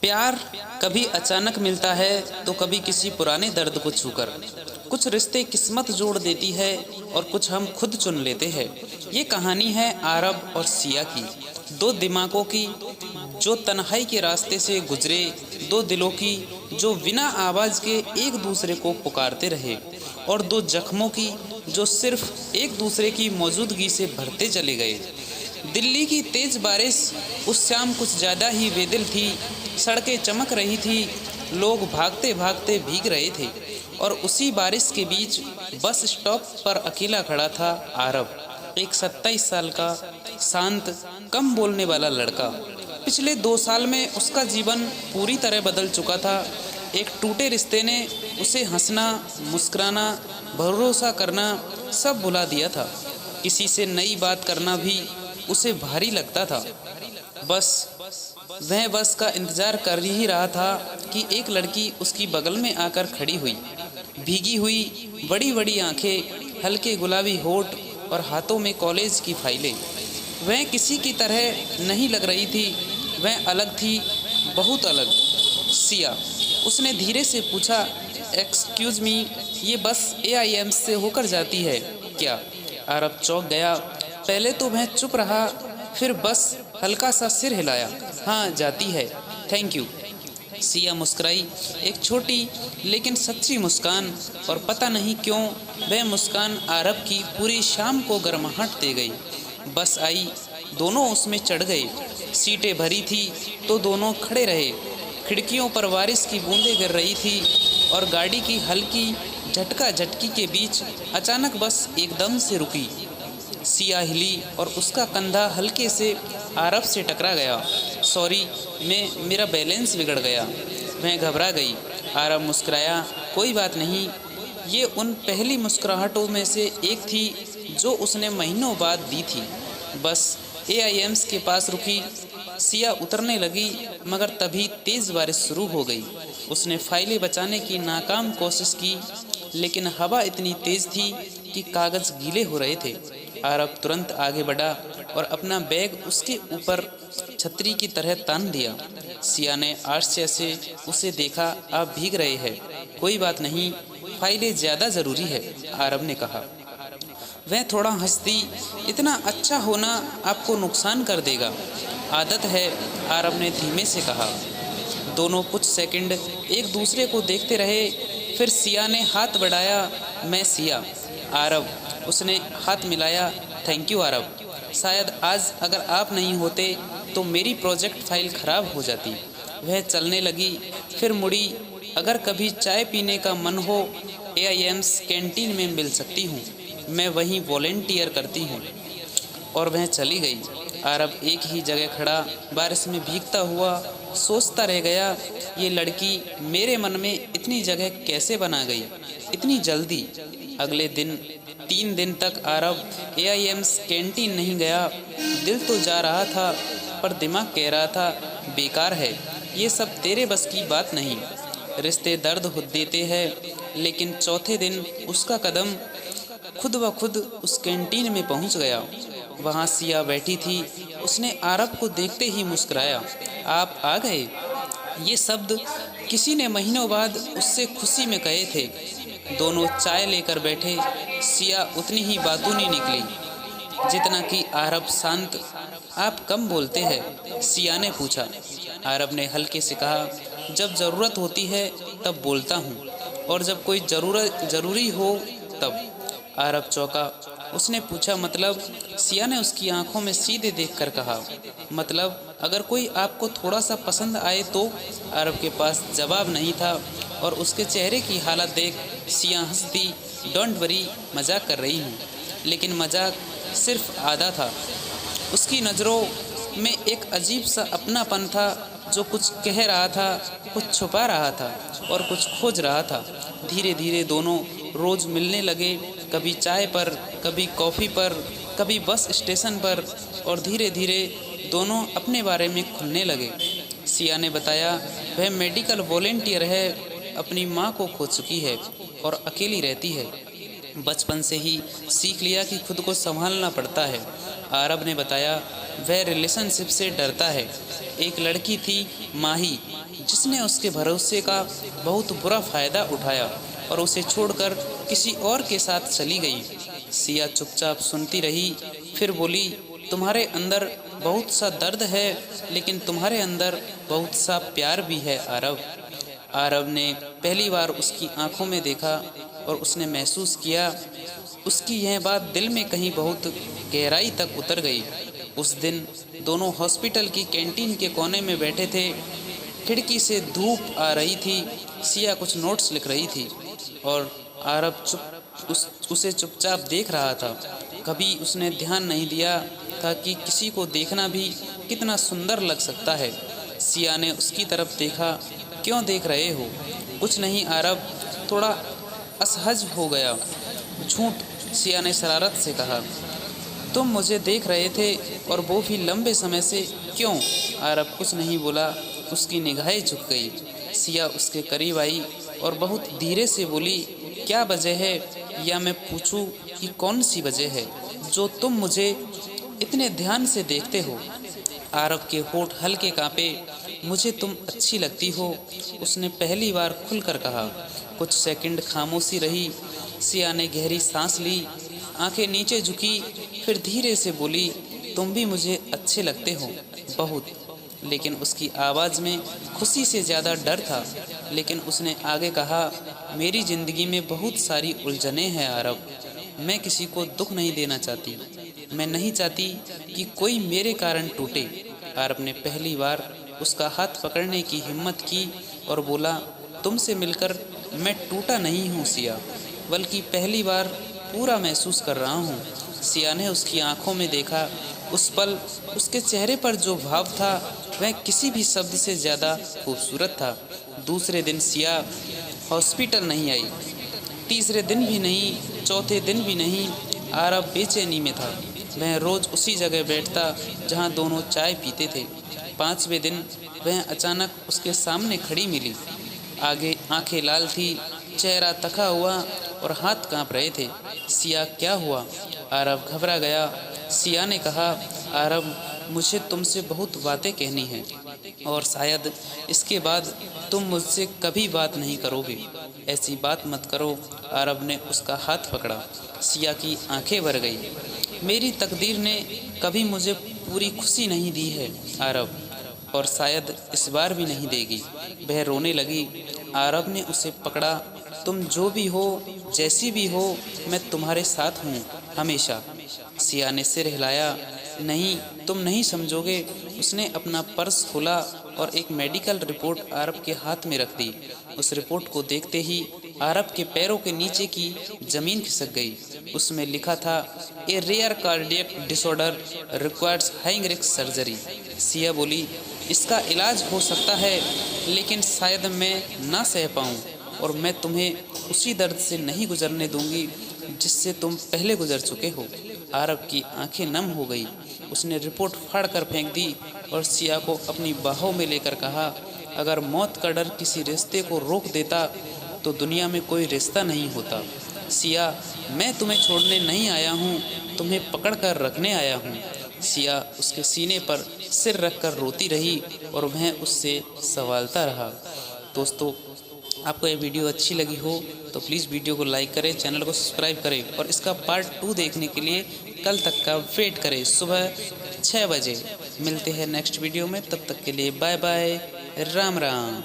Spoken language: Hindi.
प्यार कभी अचानक मिलता है तो कभी किसी पुराने दर्द को छूकर। कुछ रिश्ते किस्मत जोड़ देती है और कुछ हम खुद चुन लेते हैं। ये कहानी है आरब और सिया की, दो दिमागों की जो तन्हाई के रास्ते से गुजरे, दो दिलों की जो बिना आवाज़ के एक दूसरे को पुकारते रहे, और दो जख्मों की जो सिर्फ एक दूसरे की मौजूदगी से भरते चले गए। दिल्ली की तेज बारिश उस शाम कुछ ज़्यादा ही बेदिल थी। सड़कें चमक रही थी, लोग भागते भागते भीग रहे थे, और उसी बारिश के बीच बस स्टॉप पर अकेला खड़ा था आरब, एक 27 साल का शांत, कम बोलने वाला लड़का। पिछले 2 साल में उसका जीवन पूरी तरह बदल चुका था। एक टूटे रिश्ते ने उसे हंसना, मुस्कुराना, भरोसा करना सब भुला दिया था। किसी से नई बात करना भी उसे भारी लगता था। वह बस का इंतजार कर ही रहा था कि एक लड़की उसकी बगल में आकर खड़ी हुई। भीगी हुई, बड़ी बड़ी आंखें, हल्के गुलाबी होठ और हाथों में कॉलेज की फाइलें। वह किसी की तरह नहीं लग रही थी, वह अलग थी, बहुत अलग। सिया, उसने धीरे से पूछा, एक्सक्यूज़ मी, ये बस AIM से होकर जाती है क्या? आरब चौंक गया। पहले तो वह चुप रहा, फिर बस हल्का सा सिर हिलाया। हाँ, जाती है, थैंक यू। सिया मुस्कुराई, एक छोटी लेकिन सच्ची मुस्कान, और पता नहीं क्यों वह मुस्कान आरब की पूरी शाम को गर्माहट दे गई। बस आई, दोनों उसमें चढ़ गए। सीटें भरी थी तो दोनों खड़े रहे। खिड़कियों पर बारिश की बूंदें गिर रही थी, और गाड़ी की हल्की झटका झटकी के बीच अचानक बस एकदम से रुकी। सिया हिली और उसका कंधा हल्के से आरब से टकरा गया। सॉरी, मेरा बैलेंस बिगड़ गया। मैं घबरा गई। आरब मुस्कुराया, कोई बात नहीं। ये उन पहली मुस्कुराहटों में से एक थी जो उसने महीनों बाद दी थी। बस AIMs के पास रुकी। सिया उतरने लगी, मगर तभी तेज़ बारिश शुरू हो गई। उसने फाइलें बचाने की नाकाम कोशिश की, लेकिन हवा इतनी तेज़ थी कि कागज़ गीले हो रहे थे। आरब तुरंत आगे बढ़ा और अपना बैग उसके ऊपर छतरी की तरह तान दिया। सिया ने आश्चर्य से उसे देखा। आप भीग रहे हैं। कोई बात नहीं, फाइलें ज़्यादा ज़रूरी है, आरब ने कहा। वह थोड़ा हंसती, इतना अच्छा होना आपको नुकसान कर देगा। आदत है, आरब ने धीमे से कहा। दोनों कुछ सेकंड एक दूसरे को देखते रहे, फिर सिया ने हाथ बढ़ाया। मैं सिया। आरब, उसने हाथ मिलाया। थैंक यू आरब। शायद आज अगर आप नहीं होते तो मेरी प्रोजेक्ट फाइल खराब हो जाती। वह चलने लगी, फिर मुड़ी। अगर कभी चाय पीने का मन हो, AIMs कैंटीन में मिल सकती हूँ, मैं वहीं वॉलेंटियर करती हूँ। और वह चली गई। आरब एक ही जगह खड़ा, बारिश में भीगता हुआ सोचता रह गया, ये लड़की मेरे मन में इतनी जगह कैसे बना गई, इतनी जल्दी। अगले 3 दिन तक आरब AIMs कैंटीन नहीं गया। दिल तो जा रहा था, पर दिमाग कह रहा था, बेकार है, ये सब तेरे बस की बात नहीं। रिश्ते दर्द देते हैं, लेकिन चौथे दिन उसका कदम खुद ब खुद उस कैंटीन में पहुंच गया। वहां सिया बैठी थी। उसने आरब को देखते ही मुस्कुराया। आप आ गए। ये शब्द किसी ने महीनों बाद उससे खुशी में कहे थे। दोनों चाय लेकर बैठे। सिया उतनी ही बातूनी निकली जितना कि आरब शांत। आप कम बोलते हैं? सिया ने पूछा। आरब ने हल्के से कहा, जब ज़रूरत होती है तब बोलता हूँ, और जब कोई ज़रूरी हो तब। आरब चौंका। उसने पूछा, मतलब? सिया ने उसकी आंखों में सीधे देखकर कहा, मतलब अगर कोई आपको थोड़ा सा पसंद आए तो। आरब के पास जवाब नहीं था, और उसके चेहरे की हालत देख सिया हंसती। डोंट वरी, मजाक कर रही हूँ। लेकिन मजाक सिर्फ आधा था। उसकी नज़रों में एक अजीब सा अपनापन था, जो कुछ कह रहा था, कुछ छुपा रहा था, और कुछ खोज रहा था। धीरे धीरे दोनों रोज़ मिलने लगे, कभी चाय पर, कभी कॉफ़ी पर, कभी बस स्टेशन पर, और धीरे धीरे दोनों अपने बारे में खुलने लगे। सिया ने बताया, वह मेडिकल वॉलेंटियर है, अपनी माँ को खो चुकी है और अकेली रहती है। बचपन से ही सीख लिया कि खुद को संभालना पड़ता है। आरब ने बताया, वह रिलेशनशिप से डरता है। एक लड़की थी माही, जिसने उसके भरोसे का बहुत बुरा फ़ायदा उठाया और उसे छोड़कर किसी और के साथ चली गई। सिया चुपचाप सुनती रही, फिर बोली, तुम्हारे अंदर बहुत सा दर्द है, लेकिन तुम्हारे अंदर बहुत सा प्यार भी है आरब। आरब ने पहली बार उसकी आंखों में देखा और उसने महसूस किया, उसकी यह बात दिल में कहीं बहुत गहराई तक उतर गई। उस दिन दोनों हॉस्पिटल की कैंटीन के कोने में बैठे थे। खिड़की से धूप आ रही थी। सिया कुछ नोट्स लिख रही थी और आरब उसे चुपचाप देख रहा था। कभी उसने ध्यान नहीं दिया था कि किसी को देखना भी कितना सुंदर लग सकता है। सिया ने उसकी तरफ देखा। क्यों देख रहे हो? कुछ नहीं आरब, थोड़ा असहज हो गया। झूठ, सिया ने शरारत से कहा। तुम मुझे देख रहे थे और वो भी लंबे समय से। क्यों? आरब कुछ नहीं बोला। उसकी निगाहें झुक गई। सिया उसके करीब आई और बहुत धीरे से बोली, क्या वजह है, या मैं पूछूं कि कौन सी वजह है जो तुम मुझे इतने ध्यान से देखते हो? आरब के होंठ हल्के कांपे। मुझे तुम अच्छी लगती हो, उसने पहली बार खुलकर कहा। कुछ सेकंड खामोशी रही। सिया ने गहरी सांस ली, आंखें नीचे झुकी, फिर धीरे से बोली, तुम भी मुझे अच्छे लगते हो, बहुत। लेकिन उसकी आवाज़ में खुशी से ज़्यादा डर था। लेकिन उसने आगे कहा, मेरी ज़िंदगी में बहुत सारी उलझनें हैं आरब। मैं किसी को दुख नहीं देना चाहती। मैं नहीं चाहती कि कोई मेरे कारण टूटे। आरब ने पहली बार उसका हाथ पकड़ने की हिम्मत की और बोला, तुमसे मिलकर मैं टूटा नहीं हूँ सिया, बल्कि पहली बार पूरा महसूस कर रहा हूँ। सिया ने उसकी आंखों में देखा। उस पल उसके चेहरे पर जो भाव था वह किसी भी शब्द से ज़्यादा खूबसूरत था। दूसरे दिन सिया हॉस्पिटल नहीं आई। तीसरे दिन भी नहीं, चौथे दिन भी नहीं। आरब बेचैनी में था। वह रोज़ उसी जगह बैठता जहाँ दोनों चाय पीते थे। पाँचवें दिन वह अचानक उसके सामने खड़ी मिली। आगे आंखें लाल थी, चेहरा थका हुआ और हाथ कांप रहे थे। सिया, क्या हुआ? आरब घबरा गया। सिया ने कहा, आरब, मुझे तुमसे बहुत बातें कहनी हैं और शायद इसके बाद तुम मुझसे कभी बात नहीं करोगे। ऐसी बात मत करो। आरब ने उसका हाथ पकड़ा। सिया की आंखें भर गई। मेरी तकदीर ने कभी मुझे पूरी खुशी नहीं दी है आरब, और शायद इस बार भी नहीं देगी। वह रोने लगी। आरब ने उसे पकड़ा। तुम जो भी हो, जैसी भी हो, मैं तुम्हारे साथ हूँ हमेशा। सिया ने सिर हिलाया। नहीं, तुम नहीं समझोगे। उसने अपना पर्स खोला और एक मेडिकल रिपोर्ट आरब के हाथ में रख दी। उस रिपोर्ट को देखते ही आरब के पैरों के नीचे की जमीन खिसक गई। उसमें लिखा था, a rare cardiac disorder requires high risk surgery. Siya बोली, इसका इलाज हो सकता है, लेकिन शायद मैं ना सह पाऊँ, और मैं तुम्हें उसी दर्द से नहीं गुजरने दूंगी जिससे तुम पहले गुजर चुके हो। आरब की आंखें नम हो गई। उसने रिपोर्ट फाड़ कर फेंक दी और सिया को अपनी बाहों में लेकर कहा, अगर मौत का डर किसी रिश्ते को रोक देता तो दुनिया में कोई रिश्ता नहीं होता। सिया, मैं तुम्हें छोड़ने नहीं आया हूँ, तुम्हें पकड़ कर रखने आया हूँ। सिया उसके सीने पर सिर रखकर रोती रही और वह उससे सवालता रहा। दोस्तों, आपको ये वीडियो अच्छी लगी हो तो प्लीज़ वीडियो को लाइक करें, चैनल को सब्सक्राइब करें और इसका पार्ट 2 देखने के लिए कल तक का वेट करें। सुबह 6 बजे मिलते हैं नेक्स्ट वीडियो में। तब तक के लिए बाय बाय, राम राम।